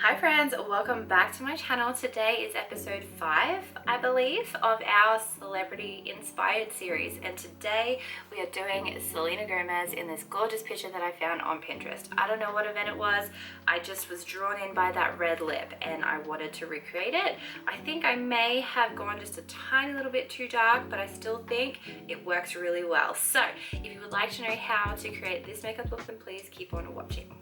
Hi friends, welcome back to my channel. Today is episode 5, I believe, of our celebrity inspired series, and today we are doing Selena Gomez in this gorgeous picture that I found on Pinterest. I don't know what event it was, I just was drawn in by that red lip and I wanted to recreate it. I think I may have gone just a tiny little bit too dark, but I still think it works really well. So if you would like to know how to create this makeup look, then please keep on watching.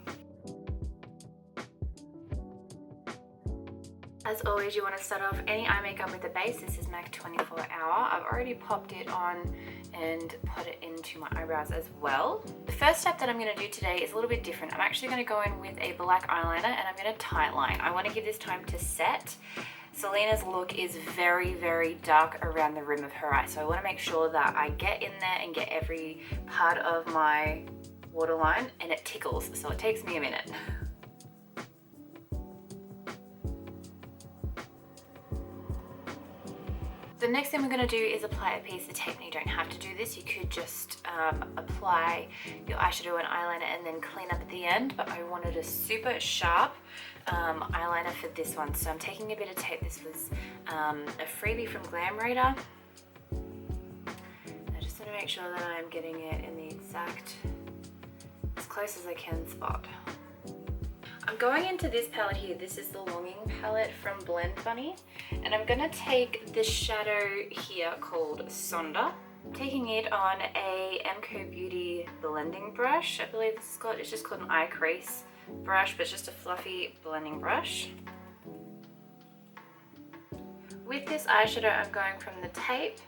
As always, you want to start off any eye makeup with a base. This is MAC 24 Hour. I've already popped it on and put it into my eyebrows as well. The first step that I'm going to do today is a little bit different. I'm actually going to go in with a black eyeliner and I'm going to tight line. I want to give this time to set. Selena's look is very, very dark around the rim of her eye, so I want to make sure that I get in there and get every part of my waterline, and it tickles, so it takes me a minute. The next thing we're going to do is apply a piece of tape. Now, you don't have to do this, you could just apply your eyeshadow and eyeliner and then clean up at the end, but I wanted a super sharp eyeliner for this one, so I'm taking a bit of tape. This was a freebie from Glam Raider. I just want to make sure that I'm getting it in the exact, as close as I can spot. I'm going into this palette here. This is the Longing palette from Blend Bunny, and I'm gonna take this shadow here called Sonder. I'm taking it on a MCO Beauty blending brush. I believe this is called, it's just called an eye crease brush, but it's just a fluffy blending brush. With this eyeshadow, I'm going from the tape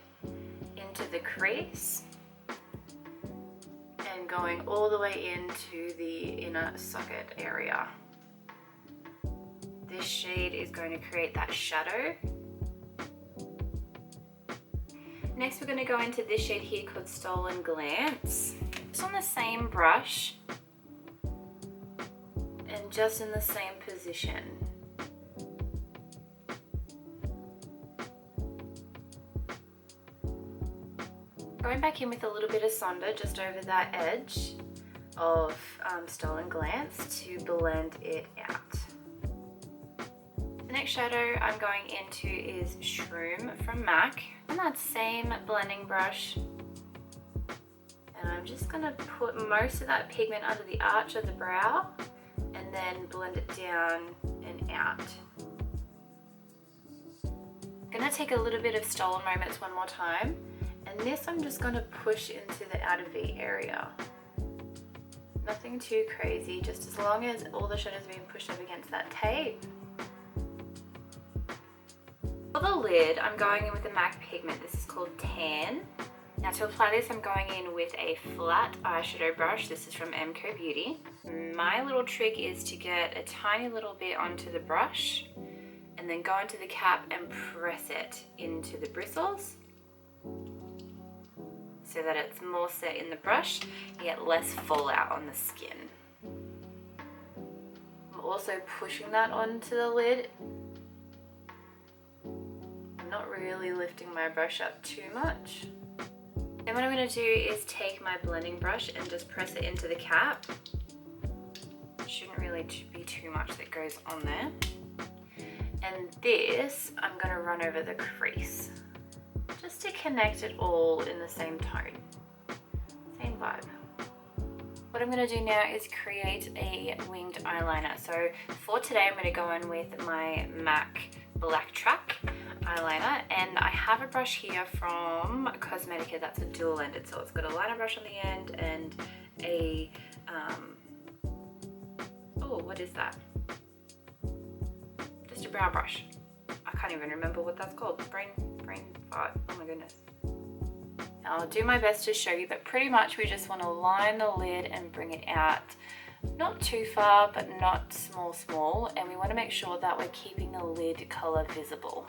into the crease and going all the way into the inner socket area. This shade is going to create that shadow. Next, we're going to go into this shade here called Stolen Glance. Just on the same brush and just in the same position. Going back in with a little bit of Sonder just over that edge of Stolen Glance to blend it out. The next shadow I'm going into is Shroom from MAC. On that same blending brush, and I'm just going to put most of that pigment under the arch of the brow and then blend it down and out. I'm going to take a little bit of Stolen Moments one more time, and this I'm just going to push into the outer V area. Nothing too crazy, just as long as all the shadows are being pushed up against that tape. For the lid, I'm going in with a MAC pigment. This is called Tan. Now, to apply this, I'm going in with a flat eyeshadow brush. This is from MCO Beauty. My little trick is to get a tiny little bit onto the brush and then go into the cap and press it into the bristles so that it's more set in the brush, you get less fallout on the skin. I'm also pushing that onto the lid. I'm not really lifting my brush up too much. Then what I'm going to do is take my blending brush and just press it into the cap. Shouldn't really be too much that goes on there. And this, I'm going to run over the crease, just to connect it all in the same tone, same vibe. What I'm going to do now is create a winged eyeliner. So for today, I'm going to go in with my MAC Black Track eyeliner, and I have a brush here from Cosmetica that's a dual-ended, so it's got a liner brush on the end and a oh, what is that? Just a brow brush. I can't even remember what that's called. Brain fart. Oh my goodness. I'll do my best to show you, but pretty much we just want to line the lid and bring it out. Not too far, but not small, and we want to make sure that we're keeping the lid color visible.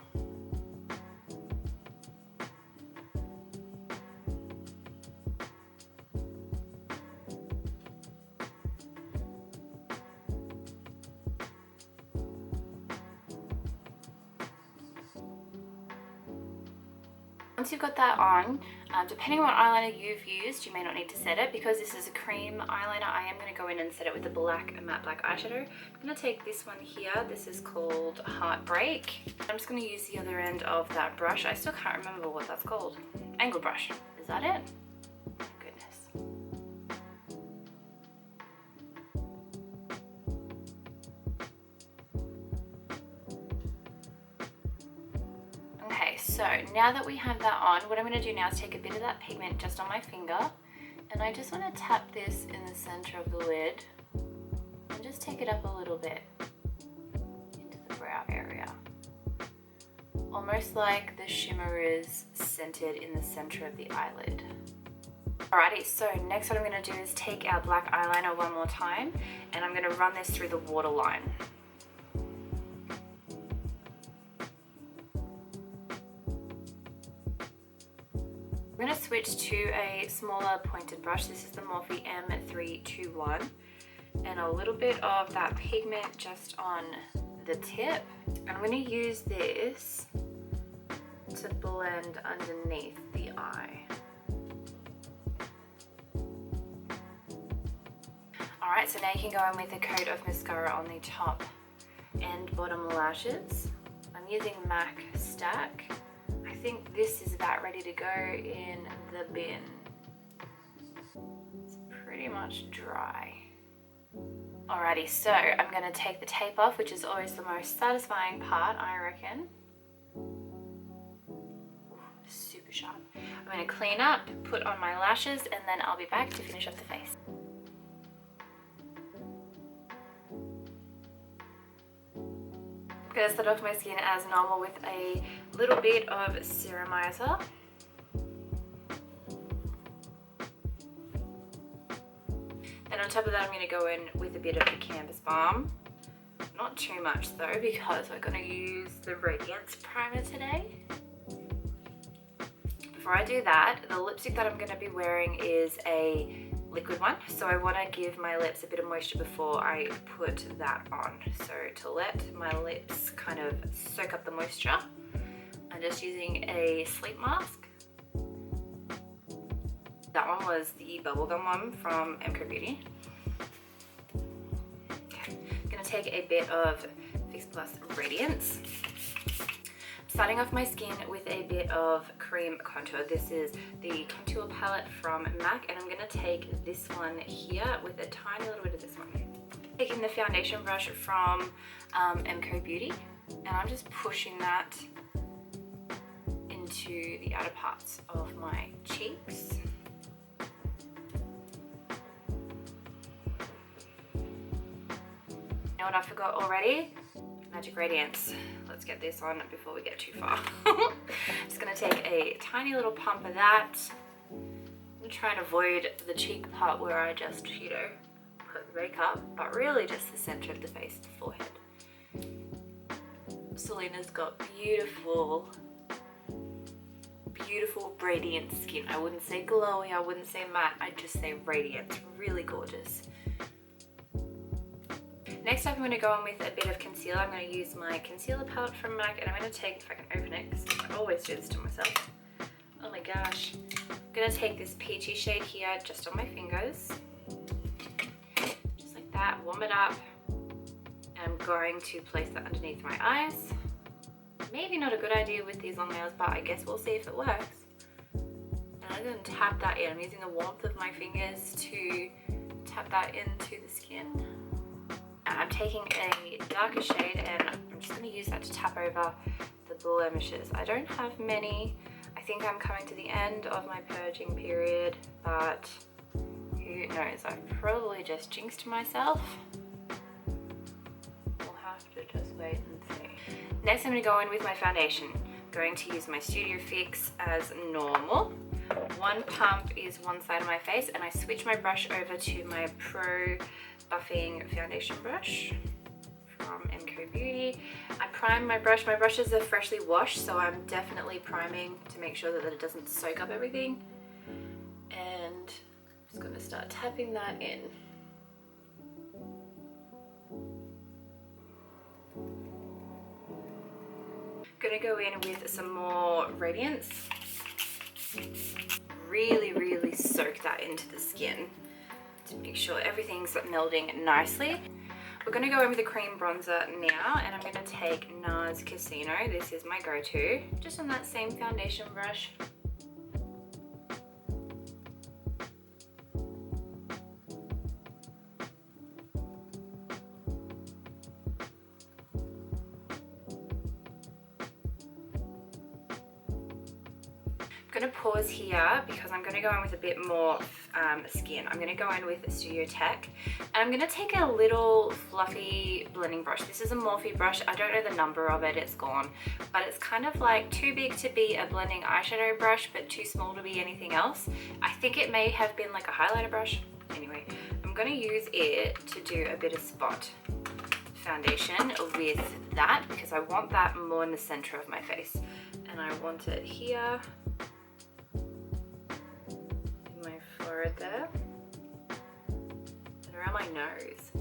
Once you've got that on, depending on what eyeliner you've used, you may not need to set it. Because this is a cream eyeliner, I am going to go in and set it with a matte black eyeshadow. I'm going to take this one here. This is called Heartbreak. I'm just going to use the other end of that brush. I still can't remember what that's called. Angle brush. Is that it? Goodness. Okay, so now that we have that on, what I'm going to do now is take a bit of that pigment just on my finger, and I just want to tap this in the center of the lid and just take it up a little bit into the brow area. Almost like the shimmer is centered in the center of the eyelid. Alrighty, so next what I'm going to do is take our black eyeliner one more time, and I'm going to run this through the waterline. I'm going to switch to a smaller pointed brush. This is the Morphe M321, and a little bit of that pigment just on the tip. I'm going to use this to blend underneath the eye. Alright, so now you can go in with a coat of mascara on the top and bottom lashes. I'm using MAC Stack. I think this is about ready to go in the bin. It's pretty much dry. Alrighty, so I'm going to take the tape off, which is always the most satisfying part, I reckon. Ooh, super sharp. I'm going to clean up, put on my lashes, and then I'll be back to finish off the face. I'm going to start off my skin as normal with a little bit of serumizer. And on top of that, I'm going to go in with a bit of the Canvas Balm. Not too much though, because we're going to use the Radiance Primer today. Before I do that, the lipstick that I'm going to be wearing is a liquid one, so I want to give my lips a bit of moisture before I put that on. So to let my lips kind of soak up the moisture, I'm just using a sleep mask. That one was the bubblegum one from MCO Beauty. Okay. I'm going to take a bit of Fix Plus Radiance. Starting off my skin with a bit of cream contour. This is the contour palette from MAC, and I'm going to take this one here with a tiny little bit of this one. Taking the foundation brush from MCO Beauty, and I'm just pushing that into the outer parts of my cheeks. You know what I forgot already? Magic Radiance. Let's get this on before we get too far. Just gonna take a tiny little pump of that. I'm trying to avoid the cheek part where I just, you know, put makeup, but really just the center of the face, the forehead. Selena's got beautiful, beautiful radiant skin. I wouldn't say glowy, I wouldn't say matte, I'd just say radiant. Really gorgeous. Next up, I'm going to go on with a bit of concealer. I'm going to use my concealer palette from MAC, and I'm going to take, if I can open it, because I always do this to myself. Oh my gosh. I'm going to take this peachy shade here just on my fingers. Just like that, warm it up. And I'm going to place that underneath my eyes. Maybe not a good idea with these long nails, but I guess we'll see if it works. And I'm going to tap that in. I'm using the warmth of my fingers to tap that into the skin. I'm taking a darker shade, and I'm just going to use that to tap over the blemishes. I don't have many. I think I'm coming to the end of my purging period, but who knows? I've probably just jinxed myself. We'll have to just wait and see. Next, I'm going to go in with my foundation. I'm going to use my Studio Fix as normal. One pump is one side of my face, and I switch my brush over to my Pro Buffing foundation brush from MCO Beauty. I prime my brush. My brushes are freshly washed, so I'm definitely priming to make sure that it doesn't soak up everything. And I'm just going to start tapping that in. Gonna go in with some more Radiance. Really soak that into the skin to make sure everything's melding nicely. We're going to go in with a cream bronzer now, and I'm going to take NARS Casino. This is my go-to, just on that same foundation brush. I'm going to pause here because I'm going to go in with a bit more skin. I'm going to go in with Studio Tech, and I'm going to take a little fluffy blending brush. This is a Morphe brush. I don't know the number of it, it's gone, but it's kind of like too big to be a blending eyeshadow brush but too small to be anything else. I think it may have been like a highlighter brush. Anyway, I'm going to use it to do a bit of spot foundation with that because I want that more in the center of my face, and I want it here, forehead there, and around my nose.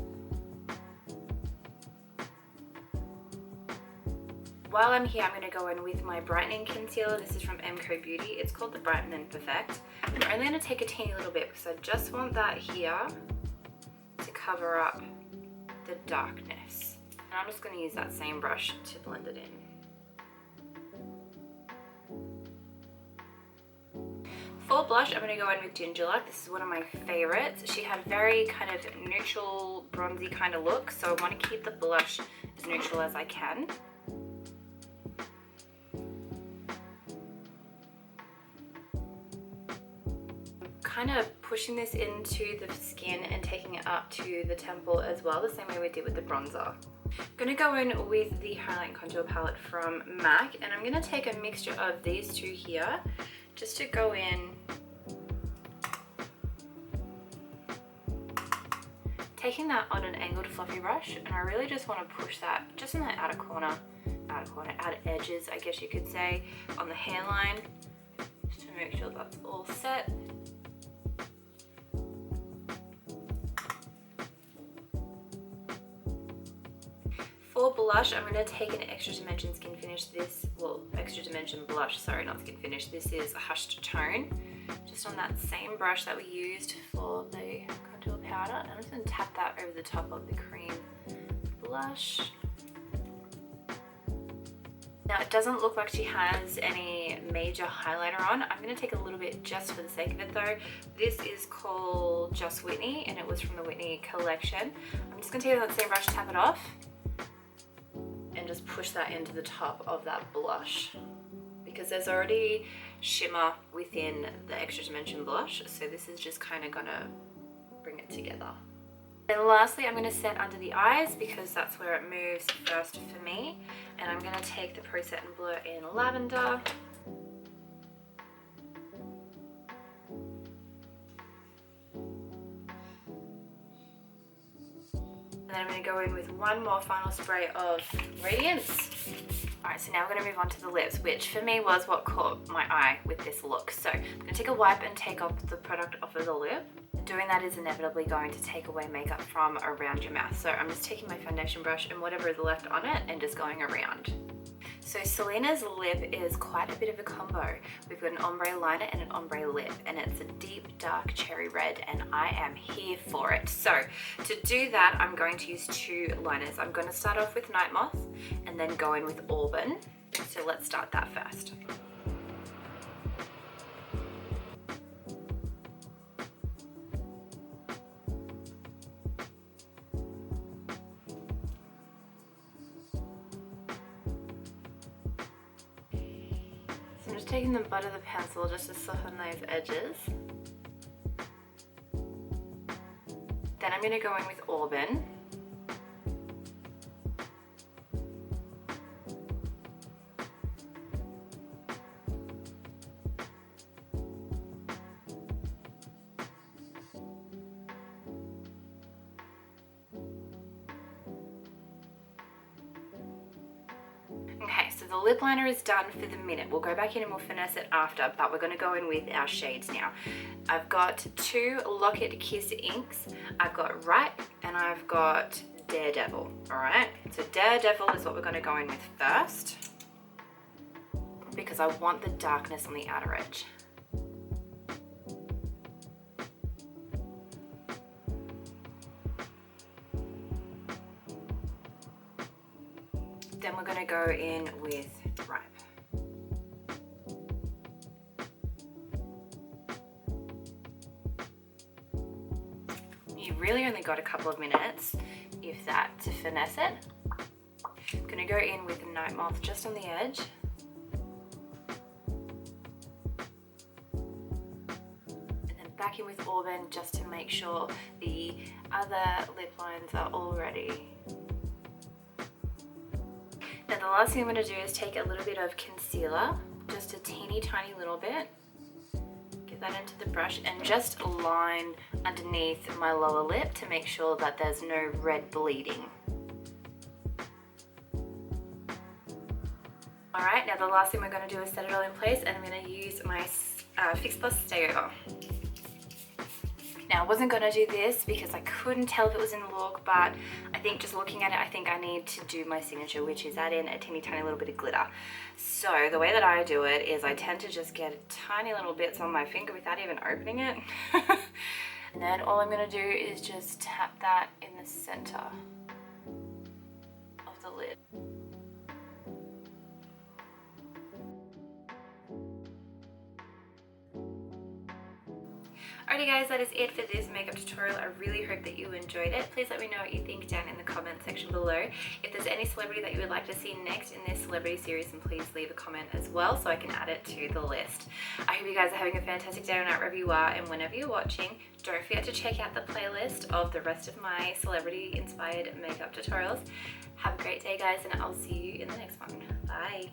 While I'm here, I'm going to go in with my brightening concealer. This is from MCO Beauty. It's called the Brighten and Perfect. I'm only going to take a teeny little bit because I just want that here to cover up the darkness. And I'm just going to use that same brush to blend it in. For blush, I'm going to go in with Ginger Luck. This is one of my favorites. She had very kind of neutral, bronzy kind of look, so I want to keep the blush as neutral as I can. Kind of pushing this into the skin and taking it up to the temple as well, the same way we did with the bronzer. I'm going to go in with the Highlight and Contour palette from MAC, and I'm going to take a mixture of these two here just to go in, taking that on an angled fluffy brush, and I really just want to push that just in that outer edges, I guess you could say, on the hairline, just to make sure that's all set. For blush, I'm going to take an Extra Dimension Skin Finish. Extra Dimension blush, sorry, not Skin Finish. This is a Hushed Tone, just on that same brush that we used for the contour powder. And I'm just going to tap that over the top of the cream blush. Now, it doesn't look like she has any major highlighter on. I'm going to take a little bit just for the sake of it though. This is called Just Whitney, and it was from the Whitney collection. I'm just going to take that same brush, tap it off, and just push that into the top of that blush because there's already shimmer within the Extra Dimension blush, so this is just kind of gonna bring it together. And lastly, I'm going to set under the eyes because that's where it moves first for me, and I'm going to take the Pro Set and Blur in Lavender. And then I'm going to go in with one more final spray of Radiance. Alright, so now we're going to move on to the lips, which for me was what caught my eye with this look. So I'm going to take a wipe and take off the product off of the lip. Doing that is inevitably going to take away makeup from around your mouth. So I'm just taking my foundation brush and whatever is left on it and just going around. So Selena's lip is quite a bit of a combo. We've got an ombre liner and an ombre lip, and it's a deep dark cherry red, and I am here for it. So to do that, I'm going to use two liners. I'm going to start off with Night Moth and then go in with Auburn. So let's start that first. So I'm just taking the butt of the pencil just to soften those edges. Then I'm going to go in with Auburn. Okay, so the lip liner is done for the minute. We'll go back in and we'll finesse it after, but we're going to go in with our shades now. I've got two Lock-It Kiss inks. I've got Ripe and I've got Daredevil, alright? So Daredevil is what we're going to go in with first because I want the darkness on the outer edge. Then we're going to go in with Ripe. You really only got a couple of minutes, if that, to finesse it. I'm going to go in with Night Moth just on the edge. And then back in with Auburn just to make sure the other lip lines are all ready. Now the last thing I'm going to do is take a little bit of concealer, just a teeny tiny little bit. Get that into the brush and just line underneath my lower lip to make sure that there's no red bleeding. Alright, now the last thing we're going to do is set it all in place, and I'm going to use my Fix Plus Stay Over. Now I wasn't going to do this because I couldn't tell if it was in the look, but I think just looking at it, I think I need to do my signature, which is add in a teeny tiny little bit of glitter. So the way that I do it is I tend to just get tiny little bits on my finger without even opening it. And then all I'm going to do is just tap that in the center of the lid. Alrighty guys, that is it for this makeup tutorial. I really hope that you enjoyed it. Please let me know what you think down in the comment section below. If there's any celebrity that you would like to see next in this celebrity series, then please leave a comment as well so I can add it to the list. I hope you guys are having a fantastic day or night wherever you are, and whenever you're watching, don't forget to check out the playlist of the rest of my celebrity inspired makeup tutorials. Have a great day guys, and I'll see you in the next one. Bye.